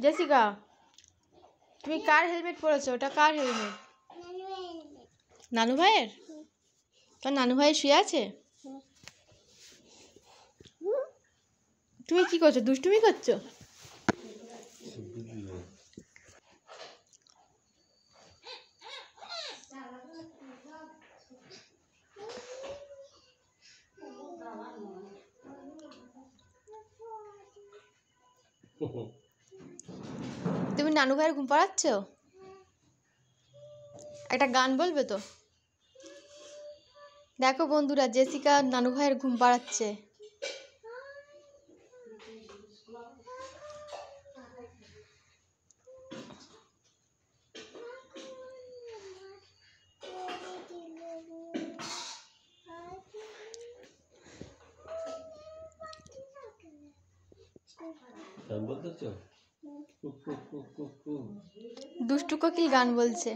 Jessica, তুমি কার helmet পরেছো? ওটা কার helmet? নানু ভাইয়ের? তোর নানু ভাই শুয়ে আছে? তুমি কি করছো? দুষ্টুমি করছো? তুমি নানু ভাইয়ের ঘুম পাড়াচ্ছ? একটা গান বলবে তো? দেখো বন্ধুরা, জেসিকা নানু ভাইয়ের ঘুম পাড়াচ্ছে। দুষ্টু কোকিল গান বলছে।